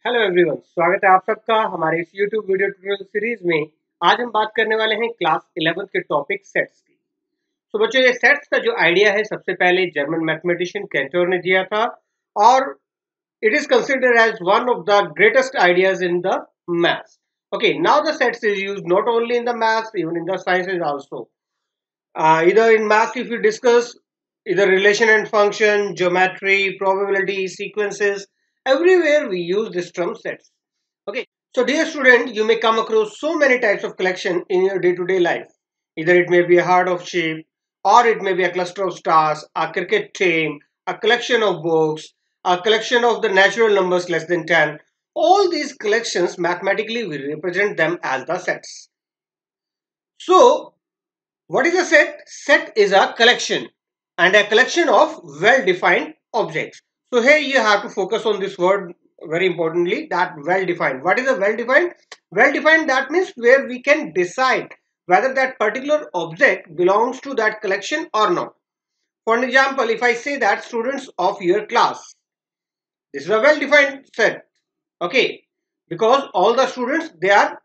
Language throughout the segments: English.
Hello everyone, स्वागत है आप सबका हमारे इस YouTube वीडियो ट्यूटोरियल सीरीज में। आज हम बात करने वाले हैं क्लास 11th के टॉपिक सेट्स की। तो बच्चों, ये सेट्स का जो आइडिया है सबसे पहले जर्मन मैथमेटिशियन कैंटोर ने दिया था और it is considered as one of the greatest ideas in the maths. Okay, now the sets is used not only in the maths, even in the sciences also. Either in maths, if you discuss either relation and function, geometry, probability, sequences, everywhere we use this term sets. Okay, so dear student, you may come across so many types of collection in your day-to-day life. Either it may be a heart of sheep, or it may be a cluster of stars, a cricket team, a collection of books, a collection of the natural numbers less than 10. All these collections, mathematically, we represent them as the sets. So, what is a set? Set is a collection and a collection of well-defined objects. So here you have to focus on this word very importantly, that well-defined. What is a well-defined? Well-defined, that means where we can decide whether that particular object belongs to that collection or not. For an example, if I say that students of your class, this is a well-defined set. Okay, because all the students, they are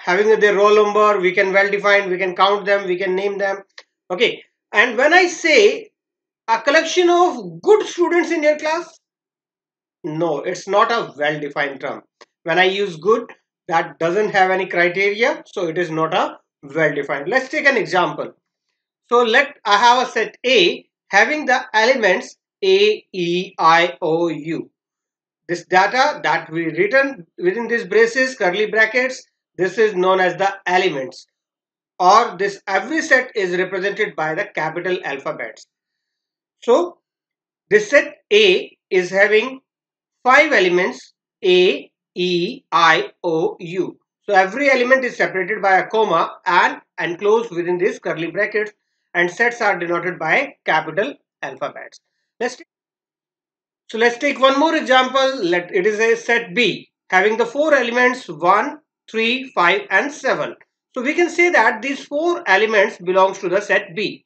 having their roll number, we can well define, we can count them, we can name them. Okay, and when I say a collection of good students in your class, no, it's not a well defined term. When I use good, that doesn't have any criteria, so it is not a well defined. Let's take an example. So let I have a set A having the elements A, E, I, O, U. This data that we written within these braces, curly brackets, this is known as the elements, or this every set is represented by the capital alphabets. So this set A is having 5 elements A, E, I, O, U. So every element is separated by a comma and enclosed within these curly brackets, and sets are denoted by capital alphabets. Let's take one more example. It is a set B having the 4 elements 1, 3, 5 and 7. So we can say that these 4 elements belongs to the set B.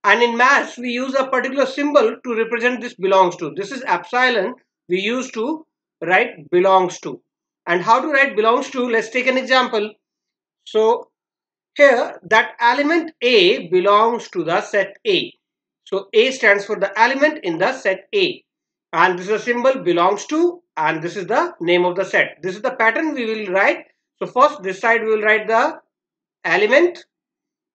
And in maths we use a particular symbol to represent this belongs to. This is epsilon we use to write belongs to. And how to write belongs to? Let's take an example. So here that element A belongs to the set A. So A stands for the element in the set A. And this is a symbol belongs to, and this is the name of the set. This is the pattern we will write. So first this side we will write the element,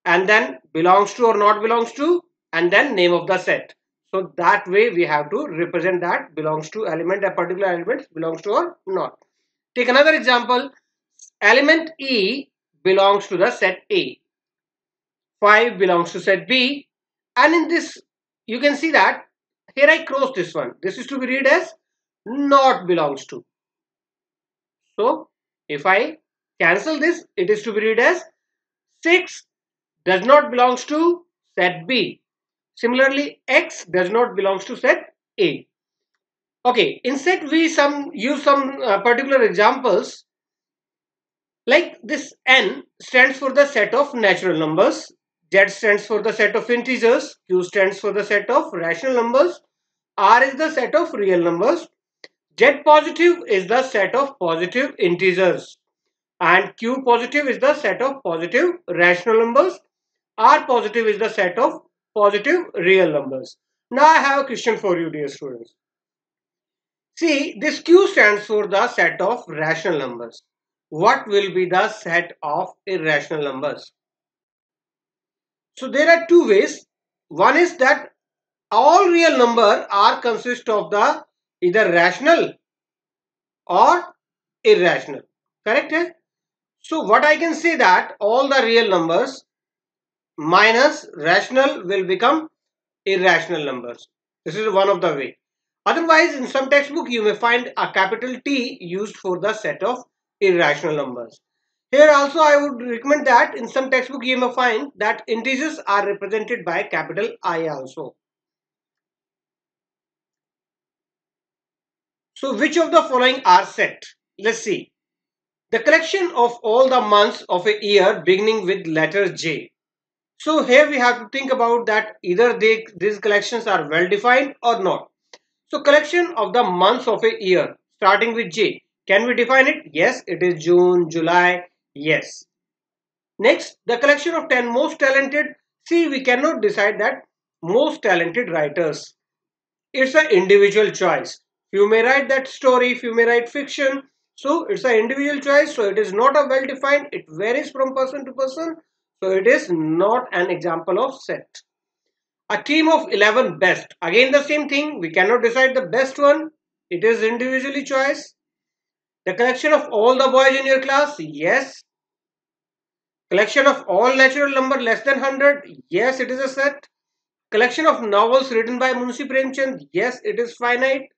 and then belongs to or not belongs to, and then name of the set. So that way we have to represent that belongs to element, a particular element belongs to or not. Take another example. Element E belongs to the set A. 5 belongs to set B, and in this you can see that here I cross this one. This is to be read as not belongs to. So if I cancel this, it is to be read as 6 does not belongs to set B. Similarly, X does not belongs to set A. Okay, instead we use some particular examples, like this N stands for the set of natural numbers, Z stands for the set of integers, Q stands for the set of rational numbers, R is the set of real numbers, Z positive is the set of positive integers, and Q positive is the set of positive rational numbers, R positive is the set of positive real numbers. Now I have a question for you, dear students. See, this Q stands for the set of rational numbers. What will be the set of irrational numbers? So there are two ways. One is that all real numbers are consist of the either rational or irrational. Correct? Hai? So what I can say that all the real numbers minus rational will become irrational numbers. This is one of the way. Otherwise, in some textbook you may find a capital T used for the set of irrational numbers. Here also I would recommend that in some textbook you may find that integers are represented by capital I also. So which of the following are set? Let's see. The collection of all the months of a year beginning with letter J. So here we have to think about that either these collections are well defined or not. So collection of the months of a year starting with J. Can we define it? Yes, it is June, July. Yes. Next, the collection of 10 most talented. See, we cannot decide that most talented writers. It's an individual choice. You may write that story, if you may write fiction. So it's an individual choice. So it is not a well defined. It varies from person to person. So it is not an example of set. A team of 11 best. Again the same thing. We cannot decide the best one. It is individually choice. The collection of all the boys in your class. Yes. Collection of all natural number less than 100. Yes, it is a set. Collection of novels written by Munshi Premchand. Yes, it is finite.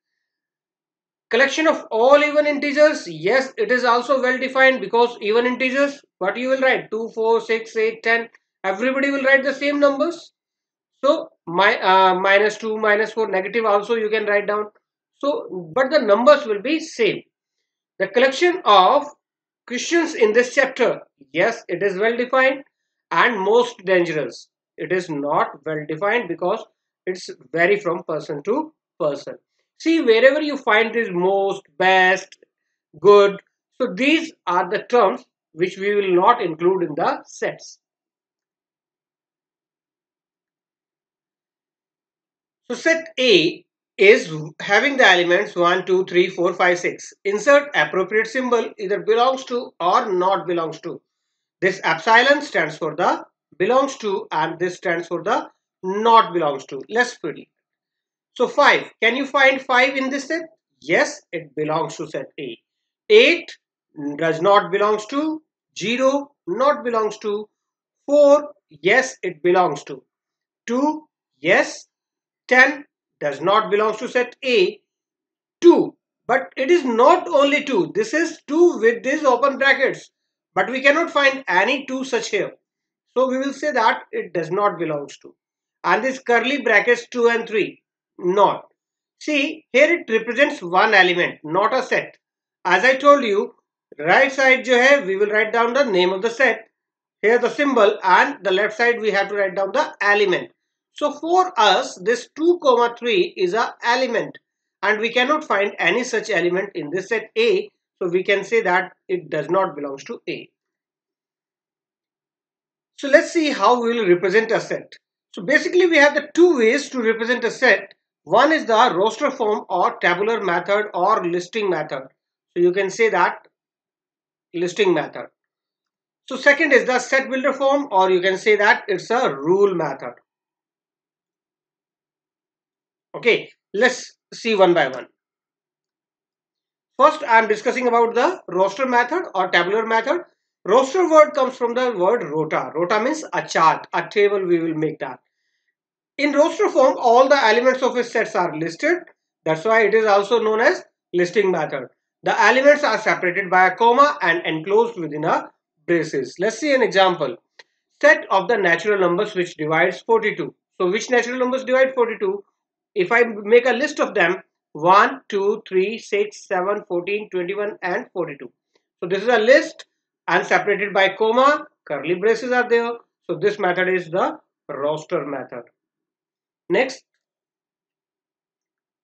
Collection of all even integers. Yes, it is also well defined because even integers, what you will write? 2, 4, 6, 8, 10. Everybody will write the same numbers. So, minus 2, minus 4, negative also you can write down. So, but the numbers will be same. The collection of questions in this chapter. Yes, it is well defined. And most dangerous. It is not well defined because it's vary from person to person. See, wherever you find this most, best, good. So these are the terms which we will not include in the sets. So set A is having the elements 1, 2, 3, 4, 5, 6. Insert appropriate symbol either belongs to or not belongs to. This epsilon stands for the belongs to and this stands for the not belongs to. Let's proceed. So 5. Can you find 5 in this set? Yes, it belongs to set A. 8 does not belongs to. 0 not belongs to. 4. Yes, it belongs to. 2. Yes. 10 does not belongs to set A. 2. But it is not only 2. This is 2 with these open brackets. But we cannot find any 2 such here. So we will say that it does not belongs to. And this curly brackets 2 and 3. Not. See, here it represents one element, not a set. As I told you, right side jo hai, we will write down the name of the set. Here the symbol and the left side we have to write down the element. So for us, this 2, 3 is a element. And we cannot find any such element in this set A. So we can say that it does not belongs to A. So let's see how we will represent a set. So basically we have the two ways to represent a set. One is the roster form or tabular method or listing method. So you can say that listing method. So second is the set builder form or you can say that it's a rule method. Okay, let's see one by one. First I am discussing about the roster method or tabular method. Roster word comes from the word rota. Rota means a chart, a table we will make that. In roster form, all the elements of a set are listed. That's why it is also known as listing method. The elements are separated by a comma and enclosed within a braces. Let's see an example. Set of the natural numbers which divides 42. So which natural numbers divide 42? If I make a list of them, 1, 2, 3, 6, 7, 14, 21 and 42. So this is a list and separated by comma, curly braces are there. So this method is the roster method. Next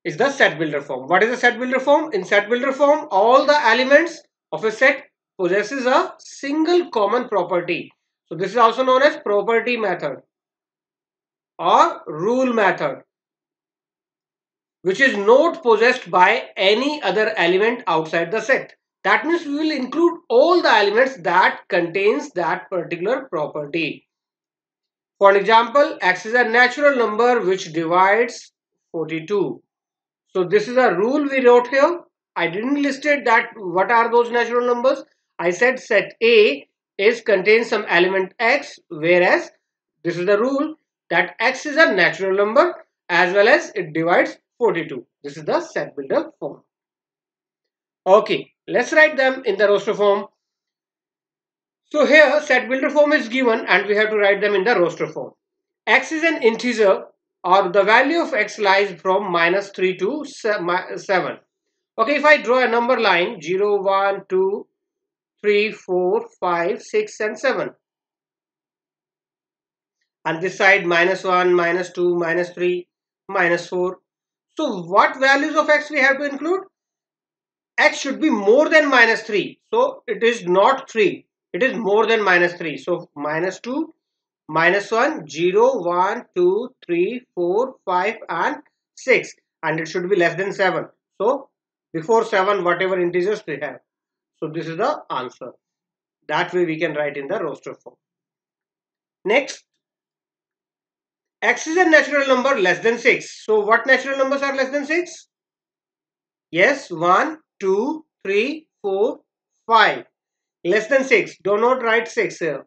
is the set builder form. What is the set builder form? In set builder form, all the elements of a set possesses a single common property. So this is also known as property method or rule method, which is not possessed by any other element outside the set. That means we will include all the elements that contains that particular property. For example, x is a natural number which divides 42. So this is a rule we wrote here. I didn't listed that what are those natural numbers. I said set A is contains some element x, whereas this is the rule that x is a natural number as well as it divides 42. This is the set builder form. Okay, let's write them in the roster form. So here set builder form is given and we have to write them in the roster form. X is an integer or the value of x lies from -3 to 7. Okay, if I draw a number line 0, 1, 2, 3, 4, 5, 6 and 7. And this side -1, -2, -3, -4. So what values of x we have to include? x should be more than minus 3. So it is not 3. It is more than minus 3. So minus 2, minus 1, 0, 1, 2, 3, 4, 5 and 6. And it should be less than 7. So before 7, whatever integers we have. So this is the answer. That way we can write in the roster form. Next, x is a natural number less than 6. So what natural numbers are less than 6? Yes, 1, 2, 3, 4, 5. Less than 6. Do not write 6 here.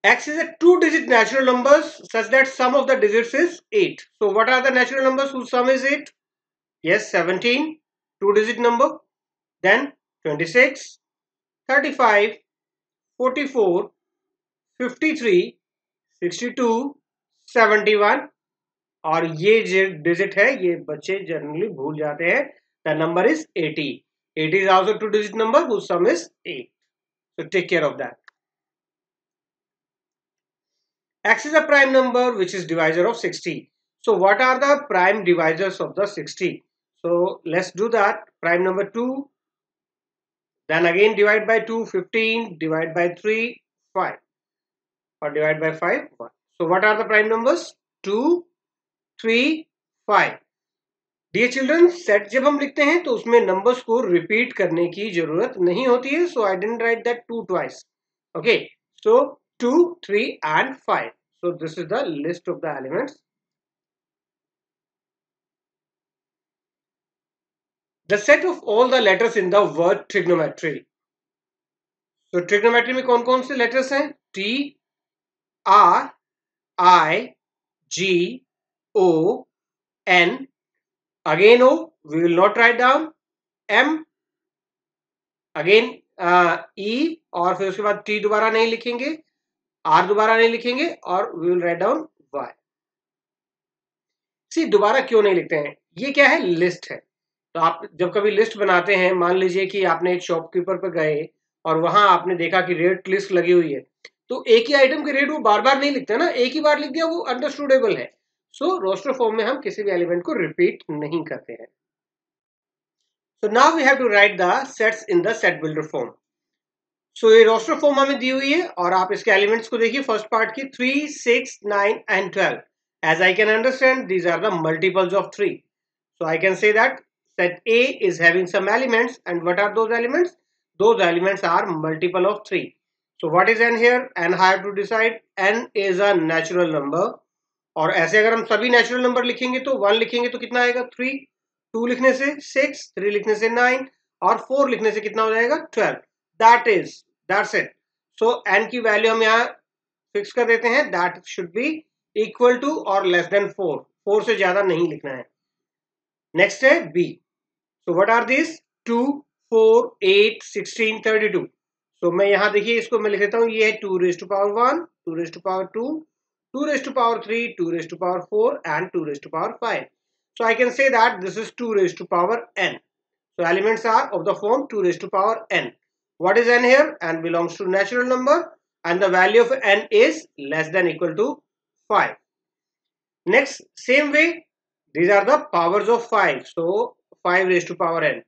X is a two-digit natural numbers such that sum of the digits is 8. So what are the natural numbers whose sum is 8? Yes, 17, two-digit number. Then 26, 35, 44, 53, 62, 71. और ये जो digit है ये बच्चे generally भूल जाते हैं. The number is 80. 80 is also two-digit number whose sum is 8. So take care of that. X is a prime number which is divisor of 60. So what are the prime divisors of the 60? So let's do that. Prime number 2. Then again divide by 2, 15. Divide by 3, 5. Or divide by 5, 1. So what are the prime numbers? 2, 3, 5. Dear children, set जब हम लिखते हैं तो उसमें numbers को repeat करने की जरूरत नहीं होती है. So I didn't write that 2 twice. Okay, so 2, 3 and 5. So this is the list of the elements. The set of all the letters in the word trigonometry. So trigonometry में कौन कौन से letters हैं? T, R, I, G, O, N. Again O, we will not write down. M, again E, और फिर उसके बाद T दोबारा नहीं लिखेंगे, R दोबारा नहीं लिखेंगे और we will write down Y. सी दोबारा क्यों नहीं लिखते हैं? ये क्या है? लिस्ट है. तो आप जब कभी लिस्ट बनाते हैं, मान लीजिए कि आपने एक शॉपकीपर पर गए और वहां आपने देखा कि रेट लिस्ट लगी हुई है, तो एक ही आइटम के रेट वो बार बार नहीं लिखते ना, एक ही बार लिख दिया वो अंडरस्टूडेबल है. सो रोस्टर फॉर्म में हम किसी भी एलिमेंट को रिपीट नहीं करते हैं. So now we have to write the sets in the set builder form. So ये roster form हमें दी हुई है और आप इसके elements को देखिए. फर्स्ट पार्ट की 3, 6, 9 and 12. As I can understand, these are the multiples of 3. So I can say that set A is having some elements, and what are those elements? Those elements are multiple of 3. So what is n here? N I have to decide. N is a natural number. और ऐसे अगर हम सभी natural number लिखेंगे तो 1 लिखेंगे तो कितना आएगा? 3. 2 लिखने से 6, 3 लिखने से 9 और 4 लिखने से कितना हो जाएगा? 12. That's it. So n की वैल्यू हम यहाँ फिक्स कर देते हैं. That should be equal to or less than 4. 4 से ज्यादा नहीं लिखना है. नेक्स्ट है B. So what are these? 2, 4, 8, 16, 32. So मैं यहाँ देखिए इसको मैं लिख देता हूँ. ये है 2 raised to power 1, 2 raised to power 2, 2 raised to power 3, 2 raised to power 4 and 2 raised to power 5. So I can say that this is 2 raised to power n. So elements are of the form 2 raised to power n. What is n here? N belongs to natural number and the value of n is less than equal to 5. Next, same way, these are the powers of 5. So 5 raised to power n.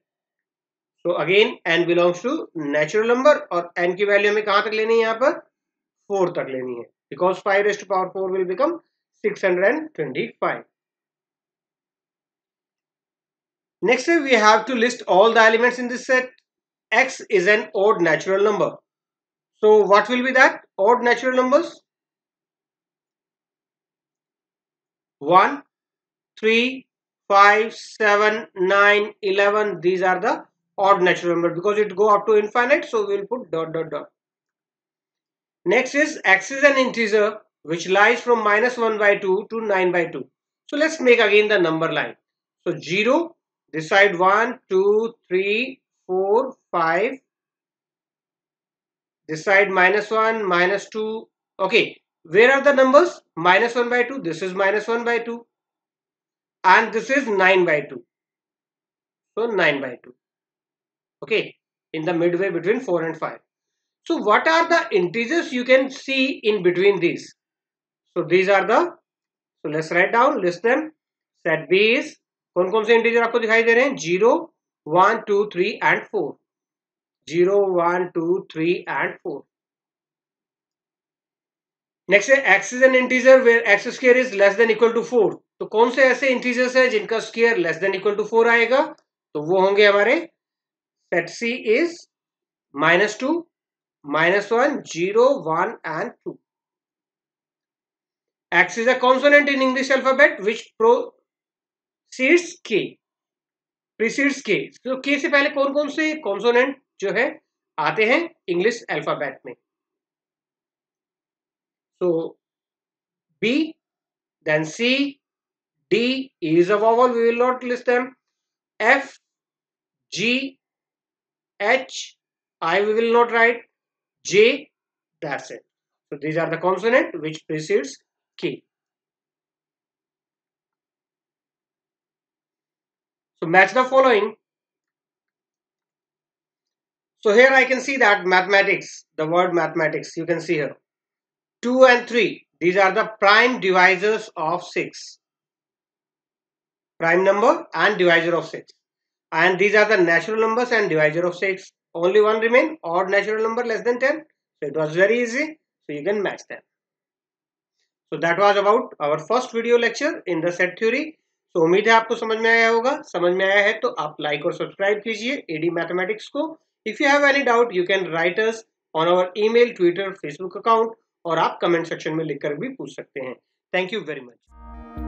So again n belongs to natural number और n की value हमें कहाँ तक लेनी है? यहाँ पर 4 तक लेनी है. Because 5 raised to power 4 will become 625. Next, we have to list all the elements in this set. X is an odd natural number. So what will be that? Odd natural numbers? 1, 3, 5, 7, 9, 11. These are the odd natural numbers because it go up to infinite. So we will put dot dot dot. Next is X is an integer which lies from minus 1 by 2 to 9 by 2. So let's make again the number line. So 0, this side 1, 2, 3, 4, 5. This side minus 1, minus 2. Okay, where are the numbers? Minus 1 by 2. This is minus 1 by 2. And this is 9 by 2. So 9 by 2. Okay, in the midway between 4 and 5. So what are the integers you can see in between these? So these are the, so let's write down, list them. Set B is कौन कौन से integer आपको दिखाई दे रहे हैं? 0, 1, 2, 3 and 4. 0, 1, 2, 3 and 4. Next है x is an integer where x square is less than equal to 4. तो कौन से ऐसे इंटीजर्स है जिनका square less than equal to 4 आएगा? तो वो होंगे हमारे set C is -2, -1, 0, 1 and 2. X is a consonant in English alphabet which precedes K. Precedes K. तो K से पहले कौन कौन से कॉन्सोनेंट जो है आते हैं इंग्लिश अल्फाबेट में? So B, then C, D is a vowel, we will not list them. F, G, H, I we will not write. J, that's it. So these are the consonant which precedes K. So match the following. So here I can see that mathematics, the word mathematics, you can see here. 2 and 3, these are the prime divisors of 6. Prime number and divisor of 6. And these are the natural numbers and divisor of 6. Only one remain, odd natural number less than 10. So it was very easy. So you can match them. So that was about our first video lecture in the set theory. So उम्मीद है आपको समझ में आया होगा. समझ में आया है तो आप लाइक और सब्सक्राइब कीजिए AD मैथमेटिक्स को. If you have any doubt, you can write us on our email, Twitter, Facebook account और आप कमेंट सेक्शन में लिखकर भी पूछ सकते हैं. Thank you very much.